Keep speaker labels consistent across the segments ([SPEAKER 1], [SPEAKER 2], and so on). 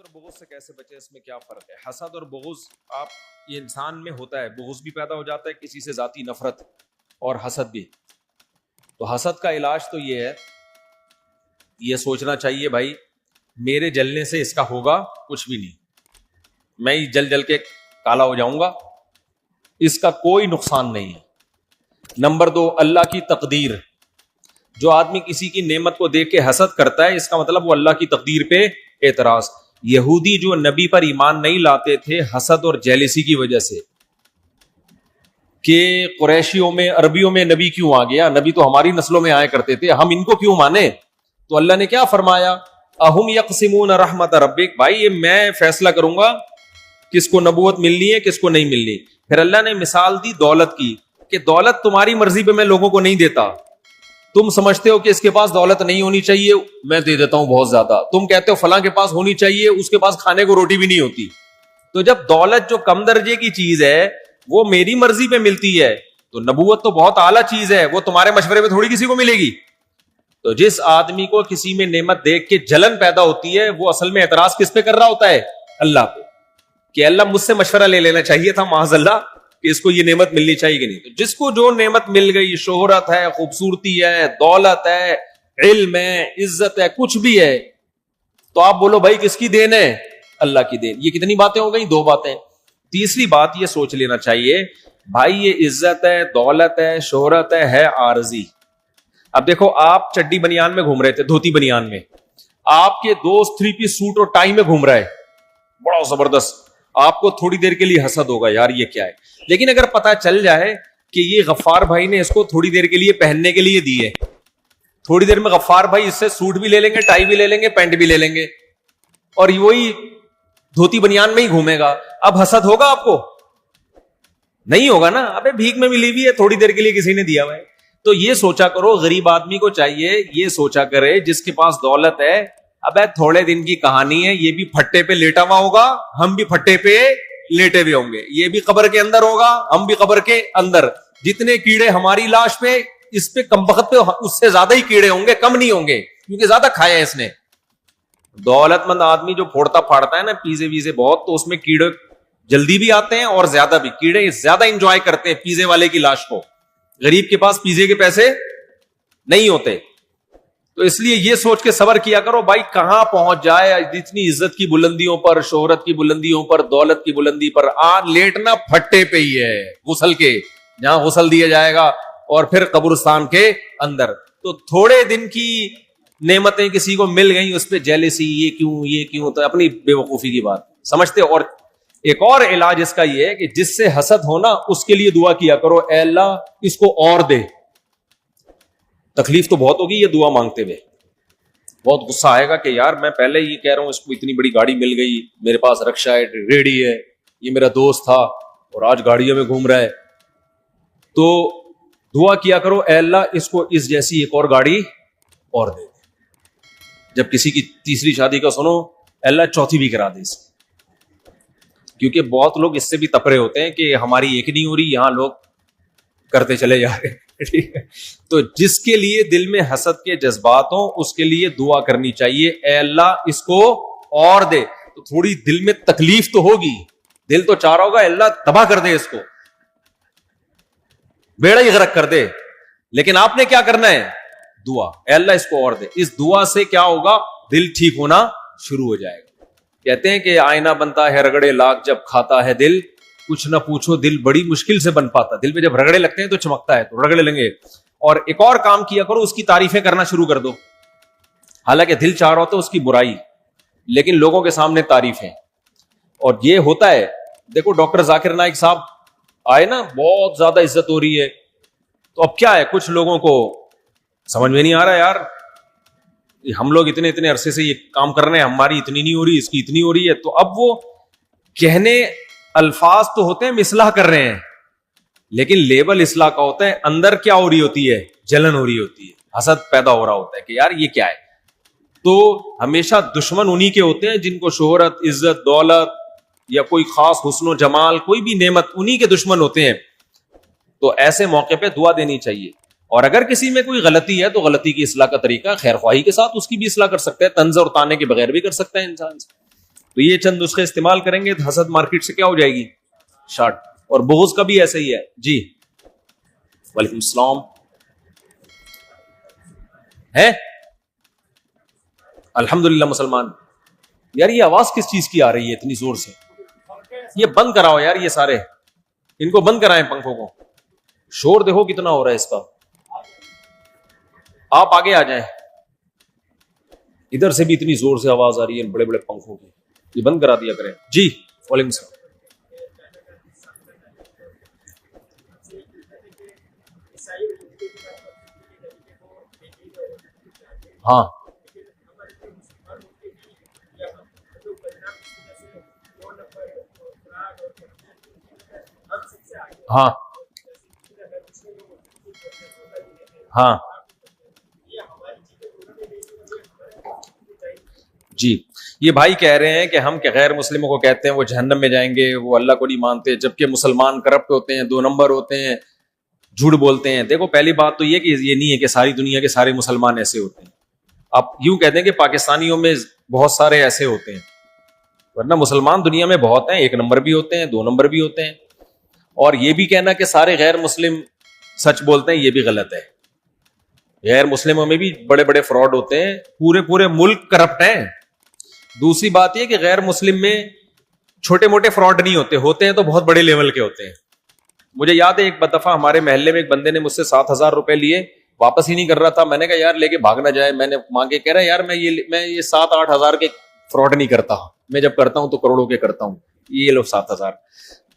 [SPEAKER 1] اور بغض سے کیسے بچے، اس میں کیا فرق ہے؟ حسد اور بغض یہ انسان میں ہوتا ہے، بغض بھی پیدا ہو جاتا ہے کسی سے، ذاتی نفرت، اور حسد بھی۔ تو حسد کا علاج تو یہ ہے، یہ سوچنا چاہیے بھائی میرے جلنے سے اس کا ہوگا کچھ بھی نہیں، میں ہی جل جل کے کالا ہو جاؤں گا، اس کا کوئی نقصان نہیں ہے۔ نمبر 2، اللہ کی تقدیر۔ جو آدمی کسی کی نعمت کو دیکھ کے حسد کرتا ہے، اس کا مطلب وہ اللہ کی تقدیر پہ اعتراض۔ یہودی جو نبی پر ایمان نہیں لاتے تھے حسد اور جیلسی کی وجہ سے، کہ قریشیوں میں، عربیوں میں نبی کیوں آ گیا، نبی تو ہماری نسلوں میں آیا کرتے تھے، ہم ان کو کیوں مانے؟ تو اللہ نے کیا فرمایا؟ اہم یقسمون رحمت ربک، بھائی یہ میں فیصلہ کروں گا کس کو نبوت ملنی ہے کس کو نہیں ملنی۔ پھر اللہ نے مثال دی دولت کی، کہ دولت تمہاری مرضی پہ میں لوگوں کو نہیں دیتا، تم سمجھتے ہو کہ اس کے پاس دولت نہیں ہونی چاہیے، میں دے دیتا ہوں بہت زیادہ، تم کہتے ہو فلاں کے پاس ہونی چاہیے، اس کے پاس کھانے کو روٹی بھی نہیں ہوتی۔ تو جب دولت جو کم درجے کی چیز ہے وہ میری مرضی پہ ملتی ہے، تو نبوت تو بہت اعلیٰ چیز ہے، وہ تمہارے مشورے پہ تھوڑی کسی کو ملے گی۔ تو جس آدمی کو کسی میں نعمت دیکھ کے جلن پیدا ہوتی ہے، وہ اصل میں اعتراض کس پہ کر رہا ہوتا ہے؟ اللہ پہ، کہ اللہ مجھ سے مشورہ لے لینا چاہیے تھا معاذ اللہ کہ اس کو یہ نعمت ملنی چاہیے کہ نہیں۔ تو جس کو جو نعمت مل گئی، شہرت ہے، خوبصورتی ہے، دولت ہے، علم ہے، عزت ہے، کچھ بھی ہے، تو آپ بولو بھائی کس کی دین ہے؟ اللہ کی دین۔ یہ کتنی باتیں ہو گئی؟ 2 باتیں۔ تیسری بات یہ سوچ لینا چاہیے بھائی یہ عزت ہے، دولت ہے، شہرت ہے عارضی۔ اب دیکھو آپ چڈی بنیان میں گھوم رہے تھے، دھوتی بنیان میں، آپ کے دوست 3 پیس سوٹ اور ٹائی میں گھوم رہا ہے، بڑا زبردست، آپ کو تھوڑی دیر کے لیے حسد ہوگا، یار یہ کیا ہے۔ لیکن اگر پتا چل جائے کہ یہ غفار بھائی نے اس کو تھوڑی دیر کے لیے پہننے کے لیے دی ہے، تھوڑی دیر میں غفار بھائی اس سے سوٹ بھی لے لیں گے، ٹائی بھی لے لیں گے، پینٹ بھی لے لیں گے، اور وہی دھوتی بنیان میں ہی گھومے گا، اب حسد ہوگا آپ کو؟ نہیں ہوگا نا، ابے بھیک میں ملی ہوئی ہے، تھوڑی دیر کے لیے کسی نے دیا ہوا ہے۔ تو یہ سوچا کرو، غریب آدمی کو چاہیے یہ سوچا کرے جس کے پاس دولت ہے، ابے تھوڑے دن کی کہانی ہے، یہ بھی پھٹے پہ لیٹا ہوا ہوگا، ہم بھی پھٹے پہ لیٹے ہوئے ہوں گے، یہ بھی قبر کے اندر ہوگا، ہم بھی قبر کے اندر، جتنے کیڑے ہماری لاش پہ، اس پہ کم بخت پہ اس سے زیادہ ہی کیڑے ہوں گے، کم نہیں ہوں گے، کیونکہ زیادہ کھایا ہے اس نے۔ دولت مند آدمی جو پھوڑتا پھاڑتا ہے نا پیزے ویزے بہت، تو اس میں کیڑے جلدی بھی آتے ہیں اور زیادہ بھی، کیڑے زیادہ انجوائے کرتے ہیں پیزے والے کی لاش کو، غریب کے پاس پیزے کے پیسے نہیں ہوتے۔ تو اس لیے یہ سوچ کے صبر کیا کرو بھائی کہاں پہنچ جائے، اتنی عزت کی بلندیوں پر، شہرت کی بلندیوں پر، دولت کی بلندی پر، لیٹنا پھٹے پہ ہی ہے، غسل کے جہاں غسل دیا جائے گا، اور پھر قبرستان کے اندر۔ تو تھوڑے دن کی نعمتیں کسی کو مل گئیں، اس پہ جیلسی، یہ کیوں، تو اپنی بے وقوفی کی بات سمجھتے۔ اور ایک اور علاج اس کا یہ ہے کہ جس سے حسد ہونا اس کے لیے دعا کیا کرو، اے اللہ اس کو اور دے۔ تکلیف تو بہت ہوگی یہ دعا مانگتے ہوئے، بہت غصہ آئے گا کہ یار میں پہلے ہی کہہ رہا ہوں اس کو اتنی بڑی گاڑی مل گئی، میرے پاس رکشا ہے، ریڈی ہے، یہ میرا دوست تھا اور آج گاڑیوں میں گھوم رہا ہے۔ تو دعا کیا کرو، اے اللہ اس کو اس جیسی ایک اور گاڑی اور دے۔ جب کسی کی تیسری شادی کا سنو، اے اللہ چوتھی بھی کرا دے اس کو، کیونکہ بہت لوگ اس سے بھی تپرے ہوتے ہیں کہ ہماری ایک نہیں ہو رہی، یہاں لوگ کرتے چلے جا رہے ہیں، ٹھیک ہے۔ تو جس کے لیے دل میں حسد کے جذبات ہوں اس کے لیے دعا کرنی چاہیے، اے اللہ اس کو اور دے۔ تو تھوڑی دل میں تکلیف تو ہوگی، دل تو چاہ رہا ہوگا اللہ تباہ کر دے، اس کو بیڑا ہی غرق کر دے، لیکن آپ نے کیا کرنا ہے؟ دعا، اے اللہ اس کو اور دے۔ اس دعا سے کیا ہوگا؟ دل ٹھیک ہونا شروع ہو جائے گا۔ کہتے ہیں کہ آئینہ بنتا ہے رگڑے لاکھ جب کھاتا ہے دل، کچھ نہ پوچھو دل بڑی مشکل سے بن پاتا۔ دل پہ جب رگڑے لگتے ہیں تو چمکتا ہے، تو رگڑے لیں گے۔ اور ایک اور کام کیا کرو، اس کی تعریفیں کرنا شروع کر دو، حالانکہ دل چاہ رہا ہوتا ہے اس کی برائی، لیکن لوگوں کے سامنے تعریفیں۔ اور یہ ہوتا ہے، دیکھو ڈاکٹر ذاکر نائک صاحب آئے نا، بہت زیادہ عزت ہو رہی ہے، تو اب کیا ہے، کچھ لوگوں کو سمجھ میں نہیں آ رہا یار ہم لوگ اتنے عرصے سے یہ کام کر رہے ہیں، ہماری اتنی نہیں ہو رہی، اس کی اتنی ہو رہی ہے۔ تو اب وہ کہنے الفاظ تو ہوتے ہیں اصلاح کر رہے ہیں، لیکن لیبل اصلاح کا ہوتا ہے، اندر کیا ہو رہی ہوتی ہے؟ جلن ہو رہی ہوتی ہے، حسد پیدا ہو رہا ہوتا ہے کہ یار یہ کیا ہے۔ تو ہمیشہ دشمن انہی کے ہوتے ہیں جن کو شہرت، عزت، دولت یا کوئی خاص حسن و جمال، کوئی بھی نعمت، انہی کے دشمن ہوتے ہیں۔ تو ایسے موقع پہ دعا دینی چاہیے، اور اگر کسی میں کوئی غلطی ہے تو غلطی کی اصلاح کا طریقہ خیر خواہی کے ساتھ اس کی بھی اصلاح کر سکتا ہے، طنز اور طعنے کے بغیر بھی کر سکتا ہے انسان سے۔ تو یہ چند نسخے استعمال کریں گے تو حسد مارکیٹ سے کیا ہو جائے گی؟ شارٹ. اور بغض کا بھی ایسا ہی ہے. جی وعلیکم السلام. ہے الحمدللہ مسلمان. یار یہ آواز کس چیز کی آ رہی ہے اتنی زور سے؟ یہ بند کراؤ یار, یہ سارے ان کو بند کرائیں پنکھوں کو. شور دیکھو کتنا ہو رہا ہے اس کا. آپ آگے آ جائیں. ادھر سے بھی اتنی زور سے آواز آ رہی ہے بڑے بڑے پنکھوں کی, یہ بند کرا دیا کریں. جی وعلیکم السلام. ہاں ہاں ہاں جی. یہ بھائی کہہ رہے ہیں کہ ہم کہ غیر مسلموں کو کہتے ہیں وہ جہنم میں جائیں گے, وہ اللہ کو نہیں مانتے, جبکہ مسلمان کرپٹ ہوتے ہیں, 2 نمبر ہوتے ہیں, جھوٹ بولتے ہیں. دیکھو پہلی بات تو یہ کہ یہ نہیں ہے کہ ساری دنیا کے سارے مسلمان ایسے ہوتے ہیں. آپ یوں کہتے ہیں کہ پاکستانیوں میں بہت سارے ایسے ہوتے ہیں, ورنہ مسلمان دنیا میں بہت ہیں, 1 نمبر بھی ہوتے ہیں, 2 نمبر بھی ہوتے ہیں. اور یہ بھی کہنا کہ سارے غیر مسلم سچ بولتے ہیں یہ بھی غلط ہے. غیر مسلموں میں بھی بڑے بڑے فراڈ ہوتے ہیں, پورے ملک کرپٹ ہیں. دوسری بات یہ کہ غیر مسلم میں چھوٹے موٹے فراڈ نہیں ہوتے ہیں تو بہت بڑے لیول کے ہوتے ہیں. مجھے یاد ہے ایک دفعہ ہمارے محلے میں ایک بندے نے مجھ سے 7,000 روپے لیے, واپس ہی نہیں کر رہا تھا. میں نے کہا یار لے کے بھاگ نہ جائے. میں نے مانگے, کہہ رہا یار میں یہ 7-8 ہزار کے فراڈ نہیں کرتا, میں جب کرتا ہوں تو کروڑوں کے کرتا ہوں. یہ لو 7,000.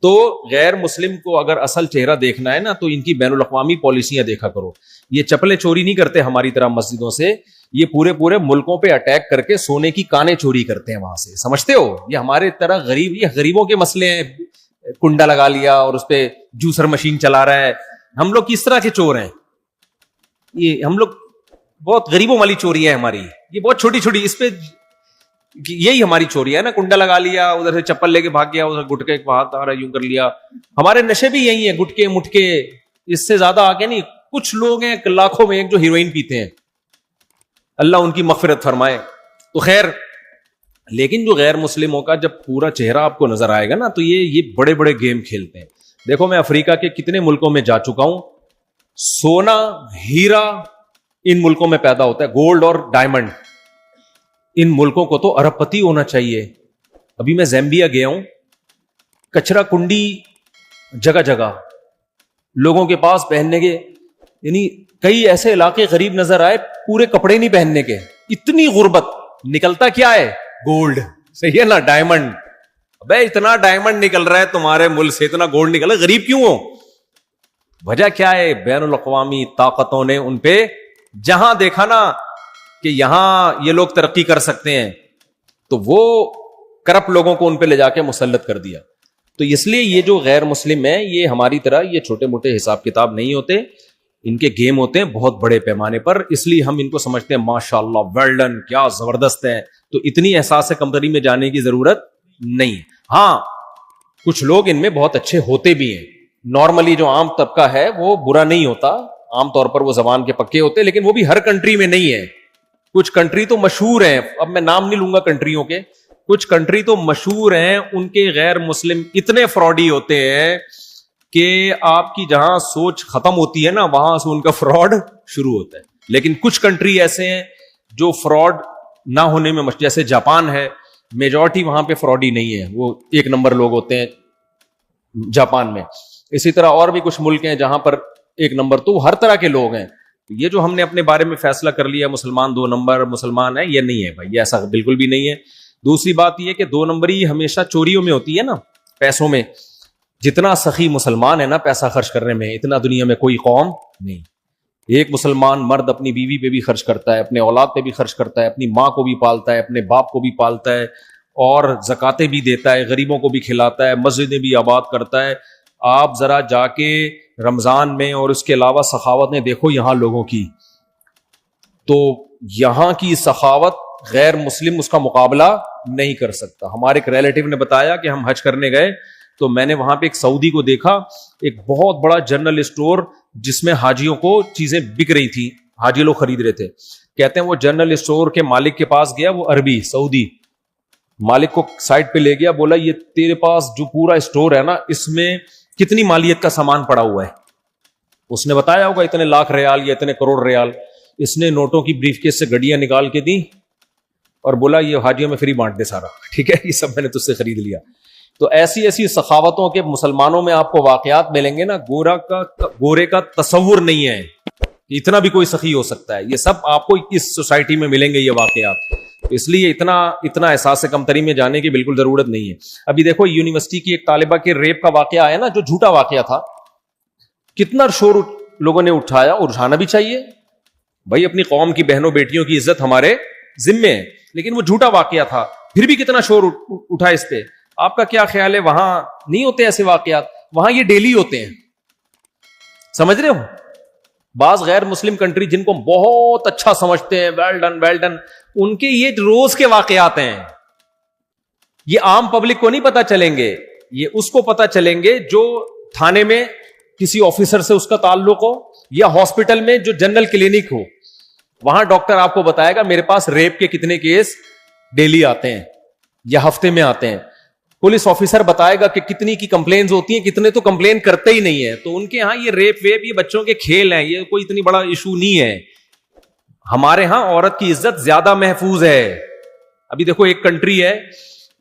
[SPEAKER 1] تو غیر مسلم کو اگر اصل چہرہ دیکھنا ہے نا تو ان کی بین الاقوامی پالیسیاں دیکھا کرو. یہ چپلیں چوری نہیں کرتے ہماری طرح مسجدوں سے, یہ پورے ملکوں پہ اٹیک کر کے سونے کی کانیں چوری کرتے ہیں وہاں سے. سمجھتے ہو؟ یہ ہمارے طرح غریب, یہ غریبوں کے مسئلے ہیں. کنڈا لگا لیا اور اس پہ جوسر مشین چلا رہا ہے. ہم لوگ کس طرح کے چور ہیں؟ یہ ہم لوگ بہت غریبوں والی چوری ہے ہماری. یہ بہت چھوٹی چھوٹی, اس پہ یہی ہماری چوری ہے نا. کنڈا لگا لیا, ادھر سے چپل لے کے بھاگ گیا, ادھر گٹکے ہاتھ آ رہا یوں کر لیا. ہمارے نشے بھی یہی ہیں, گٹکے مٹکے, اس سے زیادہ آگے نہیں. کچھ لوگ ہیں لاکھوں میں ایک جو ہیروئن پیتے ہیں, اللہ ان کی مغفرت فرمائے. تو خیر, لیکن جو غیر مسلموں کا جب پورا چہرہ آپ کو نظر آئے گا نا تو یہ بڑے بڑے گیم کھیلتے ہیں. دیکھو میں افریقہ کے کتنے ملکوں میں جا چکا ہوں. سونا ہیرا ان ملکوں میں پیدا ہوتا ہے, گولڈ اور ڈائمنڈ. ان ملکوں کو تو ارب پتی ہونا چاہیے. ابھی میں زیمبیا گیا ہوں, کچرا کنڈی جگہ جگہ, لوگوں کے پاس پہننے کے, یعنی کئی ایسے علاقے غریب نظر آئے, پورے کپڑے نہیں پہننے کے. اتنی غربت. نکلتا کیا ہے؟ گولڈ. صحیح ہے نا, ڈائمنڈ. ابے اتنا ڈائمنڈ نکل رہا ہے تمہارے ملک سے, اتنا گولڈ نکل رہا ہے, غریب کیوں ہو؟ وجہ کیا ہے؟ بین الاقوامی طاقتوں نے ان پہ جہاں دیکھا نا کہ یہاں یہ لوگ ترقی کر سکتے ہیں تو وہ کرپٹ لوگوں کو ان پہ لے جا کے مسلط کر دیا. تو اس لیے یہ جو غیر مسلم ہیں یہ ہماری طرح یہ چھوٹے موٹے حساب کتاب نہیں ہوتے, ان کے گیم ہوتے ہیں بہت بڑے پیمانے پر. اس لیے ہم ان کو سمجھتے ہیں ماشاءاللہ ویل ڈن, کیا زبردست ہے. تو اتنی احساس کمتری میں جانے کی ضرورت نہیں. ہاں کچھ لوگ ان میں بہت اچھے ہوتے بھی ہیں. نارملی جو عام طبقہ ہے وہ برا نہیں ہوتا, عام طور پر وہ زبان کے پکے ہوتے, لیکن وہ بھی ہر کنٹری میں نہیں ہے. کچھ کنٹری تو مشہور ہیں, اب میں نام نہیں لوں گا کنٹریوں کے, کچھ کنٹری تو مشہور ہیں, ان کے غیر مسلم اتنے فراڈی ہوتے ہیں کہ آپ کی جہاں سوچ ختم ہوتی ہے نا وہاں سے ان کا فراڈ شروع ہوتا ہے. لیکن کچھ کنٹری ایسے ہیں جو فراڈ نہ ہونے میں, جیسے جاپان ہے, میجورٹی وہاں پہ فراڈی نہیں ہے, وہ 1 نمبر لوگ ہوتے ہیں جاپان میں. اسی طرح اور بھی کچھ ملک ہیں جہاں پر 1 نمبر, تو ہر طرح کے لوگ ہیں. یہ جو ہم نے اپنے بارے میں فیصلہ کر لیا مسلمان 2 نمبر مسلمان ہے, یہ نہیں ہے بھائی, یہ ایسا بالکل بھی نہیں ہے. دوسری بات یہ کہ 2 نمبری ہمیشہ چوریوں میں ہوتی ہے نا, پیسوں میں. جتنا سخی مسلمان ہے نا پیسہ خرچ کرنے میں, اتنا دنیا میں کوئی قوم نہیں. ایک مسلمان مرد اپنی بیوی پہ بھی خرچ کرتا ہے, اپنے اولاد پہ بھی خرچ کرتا ہے, اپنی ماں کو بھی پالتا ہے, اپنے باپ کو بھی پالتا ہے, اور زکاتیں بھی دیتا ہے, غریبوں کو بھی کھلاتا ہے, مسجدیں بھی آباد کرتا ہے. آپ ذرا جا کے رمضان میں اور اس کے علاوہ سخاوت نے دیکھو یہاں لوگوں کی, تو یہاں کی سخاوت غیر مسلم اس کا مقابلہ نہیں کر سکتا. ہمارے ایک ریلیٹیو نے بتایا کہ ہم حج کرنے گئے تو میں نے وہاں پہ ایک سعودی کو دیکھا, ایک بہت بڑا جنرل اسٹور جس میں حاجیوں کو چیزیں بک رہی تھی, حاجی لوگ خرید رہے تھے. کہتے ہیں وہ جنرل اسٹور کے مالک کے پاس گیا, وہ عربی سعودی, مالک کو سائٹ پہ لے گیا, بولا یہ تیرے پاس جو پورا اسٹور ہے نا, اس میں کتنی مالیت کا سامان پڑا ہوا ہے؟ اس نے بتایا ہوگا اتنے لاکھ ریال یا اتنے کروڑ ریال. اس نے نوٹوں کی بریف کیس سے گڈیاں نکال کے دی اور بولا یہ حاجیوں میں فری بانٹ دے سارا, ٹھیک ہے, یہ سب میں نے تجھ سے خرید لیا. تو ایسی ایسی سخاوتوں کے مسلمانوں میں آپ کو واقعات ملیں گے نا, گورے کا تصور نہیں ہے کہ اتنا بھی کوئی سخی ہو سکتا ہے. یہ سب آپ کو اس سوسائٹی میں ملیں گے یہ واقعات. اس لیے اتنا احساس کمتری میں جانے کی بالکل ضرورت نہیں ہے. ابھی دیکھو یونیورسٹی کی ایک طالبہ کے ریپ کا واقعہ آیا نا, جو جھوٹا واقعہ تھا, کتنا شور لوگوں نے اٹھایا, اور اٹھانا بھی چاہیے بھائی, اپنی قوم کی بہنوں بیٹیوں کی عزت ہمارے ذمے ہے, لیکن وہ جھوٹا واقعہ تھا, پھر بھی کتنا شور اٹھا اس پہ. آپ کا کیا خیال ہے وہاں نہیں ہوتے ایسے واقعات؟ وہاں یہ ڈیلی ہوتے ہیں, سمجھ رہے ہو. بعض غیر مسلم کنٹری جن کو بہت اچھا سمجھتے ہیں, ویل ڈن, ان کے یہ روز کے واقعات ہیں. یہ عام پبلک کو نہیں پتا چلیں گے, یہ اس کو پتا چلیں گے جو تھانے میں کسی آفیسر سے اس کا تعلق ہو, یا ہاسپٹل میں جو جنرل کلینک ہو. وہاں ڈاکٹر آپ کو بتائے گا میرے پاس ریپ کے کتنے کیس ڈیلی آتے ہیں یا ہفتے میں آتے ہیں. پولیس آفیسر بتائے گا کہ کتنی کی کمپلینز ہوتی ہیں, کتنے تو کمپلین کرتے ہی نہیں ہے. تو ان کے ہاں یہ ریپ ویپ یہ بچوں کے کھیل ہیں, یہ کوئی اتنی بڑا ایشو نہیں ہے. ہمارے ہاں عورت کی عزت زیادہ محفوظ ہے. ابھی دیکھو ایک کنٹری ہے,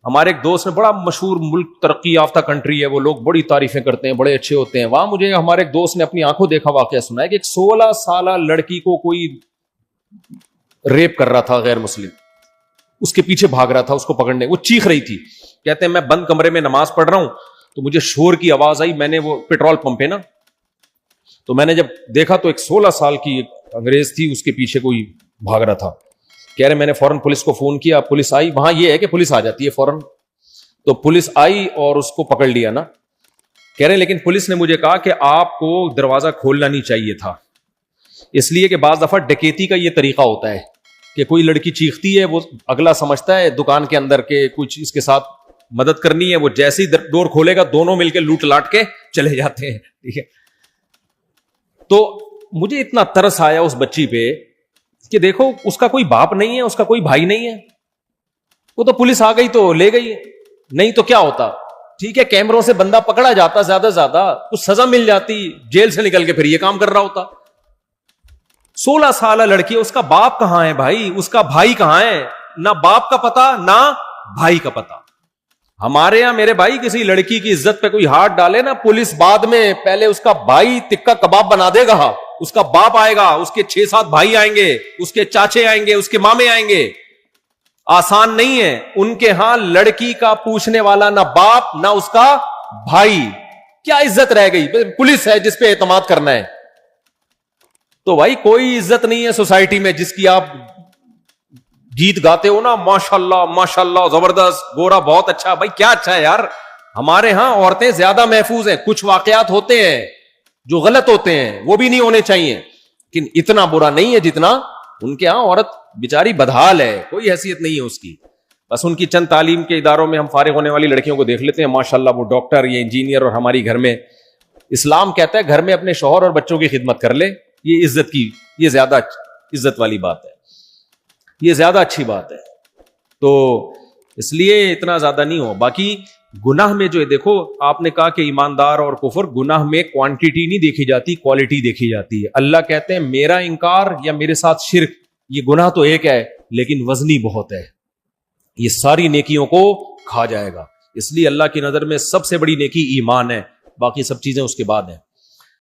[SPEAKER 1] ہمارے ایک دوست نے, بڑا مشہور ملک, ترقی یافتہ کنٹری ہے, وہ لوگ بڑی تعریفیں کرتے ہیں, بڑے اچھے ہوتے ہیں. وہاں مجھے ہمارے ایک دوست نے اپنی آنکھوں دیکھا واقعہ سنا ہے کہ ایک 16 سالہ لڑکی کو کوئی ریپ کر رہا تھا غیر مسلم, اس کے پیچھے بھاگ رہا تھا اس کو پکڑنے. وہ چیخ رہی تھی, کہتے ہیں میں بند کمرے میں نماز پڑھ رہا ہوں تو مجھے شور کی آواز آئی. میں نے, وہ پیٹرول پمپ ہے نا, تو میں نے جب دیکھا تو ایک 16 سال کی ایک انگریز تھی, اس کے پیچھے کوئی بھاگ رہا تھا. کہہ رہے میں نے فوراً پولیس کو فون کیا, پولیس آئی. وہاں یہ ہے کہ پولیس آ جاتی ہے فوراً, تو پولیس آئی اور اس کو پکڑ لیا نا. کہہ رہے لیکن پولیس نے مجھے کہا کہ آپ کو دروازہ کھولنا نہیں چاہیے تھا, اس لیے کہ بعض دفعہ ڈکیتی کا یہ طریقہ ہوتا ہے کہ کوئی لڑکی چیختی ہے, وہ اگلا سمجھتا ہے دکان کے اندر کے کچھ اس کے ساتھ مدد کرنی ہے, وہ جیسے ہی ڈور کھولے گا دونوں مل کے لوٹ لاٹ کے چلے جاتے ہیں, ٹھیک ہے. تو مجھے اتنا ترس آیا اس بچی پہ کہ دیکھو اس کا کوئی باپ نہیں ہے, اس کا کوئی بھائی نہیں ہے, وہ تو پولیس آ گئی تو لے گئی, نہیں تو کیا ہوتا, ٹھیک ہے کیمروں سے بندہ پکڑا جاتا, زیادہ سے زیادہ کچھ سزا مل جاتی, جیل سے نکل کے پھر یہ کام کر رہا ہوتا. 16 سالہ لڑکی, اس کا باپ کہاں ہے بھائی, اس کا بھائی کہاں ہے؟ نہ باپ کا پتا نہ بھائی کا پتا. ہمارے یہاں میرے بھائی کسی لڑکی کی عزت پہ کوئی ہاتھ ڈالے نا, پولیس بعد میں, پہلے اس کا بھائی ٹکا کباب بنا دے گا, اس کا باپ آئے گا, اس کے 6-7 بھائی آئیں گے, اس کے چاچے آئیں گے, اس کے مامے آئیں گے. آسان نہیں ہے. ان کے ہاں لڑکی کا پوچھنے والا نہ باپ نہ اس کا بھائی, کیا عزت رہ گئی؟ پولیس ہے جس پہ اعتماد کرنا ہے. تو بھائی کوئی عزت نہیں ہے سوسائٹی میں جس کی آپ گیت گاتے ہو نا, ماشاءاللہ ماشاءاللہ زبردست, گورا بہت اچھا. بھائی کیا اچھا ہے یار, ہمارے ہاں عورتیں زیادہ محفوظ ہیں. کچھ واقعات ہوتے ہیں جو غلط ہوتے ہیں, وہ بھی نہیں ہونے چاہیے, لیکن اتنا برا نہیں ہے جتنا ان کے ہاں عورت بیچاری بدحال ہے, کوئی حیثیت نہیں ہے اس کی. بس ان کی چند تعلیم کے اداروں میں ہم فارغ ہونے والی لڑکیوں کو دیکھ لیتے ہیں, ماشاءاللہ وہ ڈاکٹر, یہ انجینئر, اور ہماری گھر میں اسلام کہتا ہے گھر میں اپنے شوہر اور بچوں کی خدمت کر لے. یہ عزت کی, یہ زیادہ عزت والی بات ہے, یہ زیادہ اچھی بات ہے. تو اس لیے اتنا زیادہ نہیں ہو. باقی گناہ میں جو ہے دیکھو, آپ نے کہا کہ ایماندار اور کفر, گناہ میں کوانٹیٹی نہیں دیکھی جاتی, کوالٹی دیکھی جاتی ہے. اللہ کہتے ہیں میرا انکار یا میرے ساتھ شرک, یہ گناہ تو ایک ہے لیکن وزنی بہت ہے, یہ ساری نیکیوں کو کھا جائے گا. اس لیے اللہ کی نظر میں سب سے بڑی نیکی ایمان ہے, باقی سب چیزیں اس کے بعد ہیں.